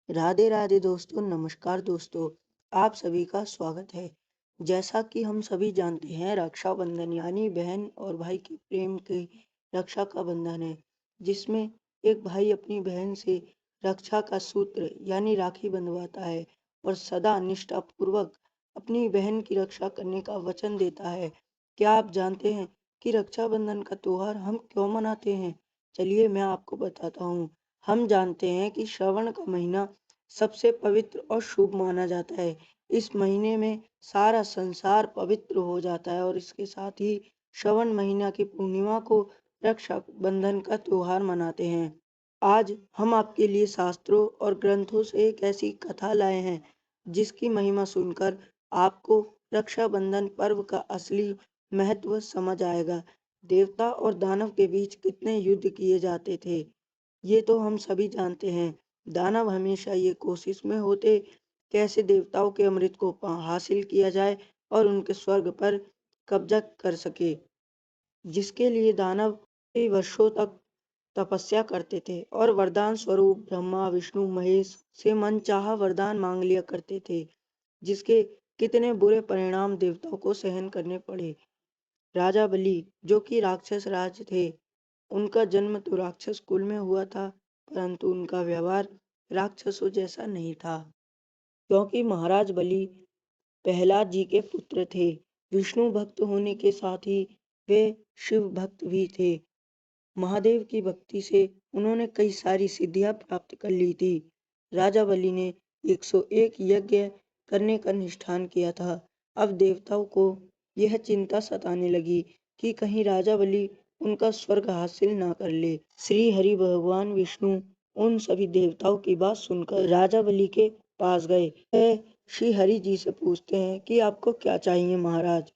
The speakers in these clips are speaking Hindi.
राधे राधे दोस्तों, नमस्कार दोस्तों। आप सभी का स्वागत है। जैसा कि हम सभी जानते हैं, रक्षाबंधन यानी बहन और भाई के प्रेम की रक्षा का बंधन है, जिसमें एक भाई अपनी बहन से रक्षा का सूत्र यानी राखी बंधवाता है और सदा निष्ठापूर्वक अपनी बहन की रक्षा करने का वचन देता है। क्या आप जानते हैं कि रक्षाबंधन का त्योहार हम क्यों मनाते हैं? चलिए मैं आपको बताता हूँ। हम जानते हैं कि श्रवण का महीना सबसे पवित्र और शुभ माना जाता है। इस महीने में सारा संसार पवित्र हो जाता है और इसके साथ ही श्रवण महीना की पूर्णिमा को रक्षाबंधन का त्योहार मनाते हैं। आज हम आपके लिए शास्त्रों और ग्रंथों से एक ऐसी कथा लाए हैं जिसकी महिमा सुनकर आपको रक्षाबंधन पर्व का असली महत्व समझ आएगा। देवता और दानव के बीच कितने युद्ध किए जाते थे, ये तो हम सभी जानते हैं। दानव हमेशा ये कोशिश में होते कैसे देवताओं के अमृत को हासिल किया जाए और उनके स्वर्ग पर कब्जा कर सके, जिसके लिए दानव कई वर्षों तक तपस्या करते थे और वरदान स्वरूप ब्रह्मा विष्णु महेश से मनचाहा वरदान मांग लिया करते थे, जिसके कितने बुरे परिणाम देवताओं को सहन करने पड़े। राजा बलि, जो कि राक्षस राज थे, उनका जन्म तो राक्षस कुल में हुआ था, परंतु उनका व्यवहार राक्षसों जैसा नहीं था, क्योंकि महाराज बलि प्रहलाद जी के पुत्र थे। विष्णु भक्त होने के साथ ही वे शिव भक्त भी थे। महादेव की भक्ति से उन्होंने कई सारी सिद्धियां प्राप्त कर ली थी। राजा बलि ने 101 यज्ञ करने का निष्ठान किया था। अब देवताओं को यह चिंता सताने लगी कि कहीं राजा बलि उनका स्वर्ग हासिल ना कर ले। श्री हरि भगवान विष्णु उन सभी देवताओं की बात सुनकर राजा बलि के पास गए। वह श्री हरि जी से पूछते हैं कि आपको क्या चाहिए महाराज,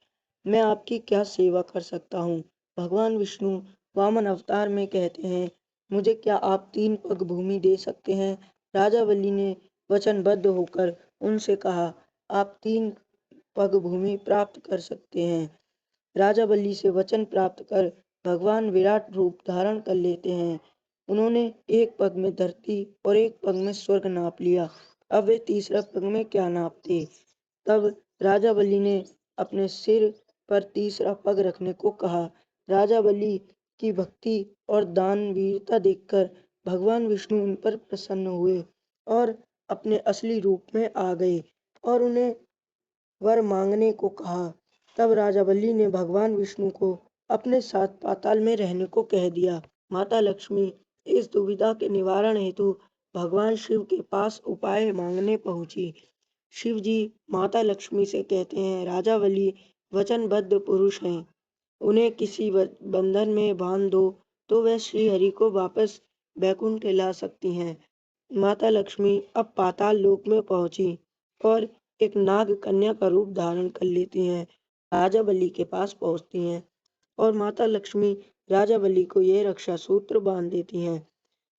मैं आपकी क्या सेवा कर सकता हूँ। भगवान विष्णु वामन अवतार में कहते हैं, मुझे क्या आप 3 पग भूमि दे सकते हैं। राजा बलि ने वचनबद्ध होकर उनसे कहा, आप 3 पग भूमि प्राप्त कर सकते हैं। राजा बलि से वचन प्राप्त कर भगवान विराट रूप धारण कर लेते हैं। उन्होंने एक पग में धरती और एक पग में स्वर्ग नाप लिया। अब वे तीसरा पग में क्या नापते। तब राजा बलि ने अपने सिर पर तीसरा पग रखने को कहा। राजा बलि की भक्ति और दानवीरता देखकर भगवान विष्णु उन पर प्रसन्न हुए और अपने असली रूप में आ गए और उन्हें वर मांगने को कहा। तब राजा बलि ने भगवान विष्णु को अपने साथ पाताल में रहने को कह दिया। माता लक्ष्मी इस दुविधा के निवारण हेतु भगवान शिव के पास उपाय मांगने पहुंची। शिव जी माता लक्ष्मी से कहते हैं, राजा बलि वचनबद्ध पुरुष हैं, उन्हें किसी बंधन में बांध दो तो वह श्री हरि को वापस बैकुंठ ला सकती हैं। माता लक्ष्मी अब पाताल लोक में पहुंची और एक नाग कन्या का रूप धारण कर लेती हैं। राजा बलि के पास पहुंचती हैं और माता लक्ष्मी राजा बलि को यह रक्षा सूत्र बांध देती हैं।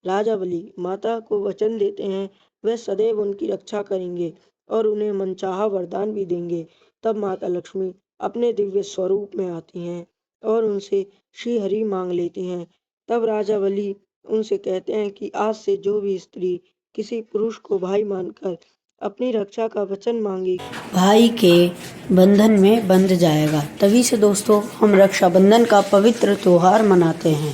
राजा बलि माता को वचन देते हैं वह सदैव उनकी रक्षा करेंगे और उन्हें मनचाहा वरदान भी देंगे। तब माता लक्ष्मी अपने दिव्य स्वरूप में आती हैं और उनसे श्री हरि मांग लेती हैं। तब राजा बलि उनसे कहते हैं कि आज से जो भी स्त्री किसी पुरुष को भाई मानकर अपनी रक्षा का वचन मांगी, भाई के बंधन में बंध जाएगा। तभी से दोस्तों हम रक्षाबंधन का पवित्र त्योहार मनाते हैं।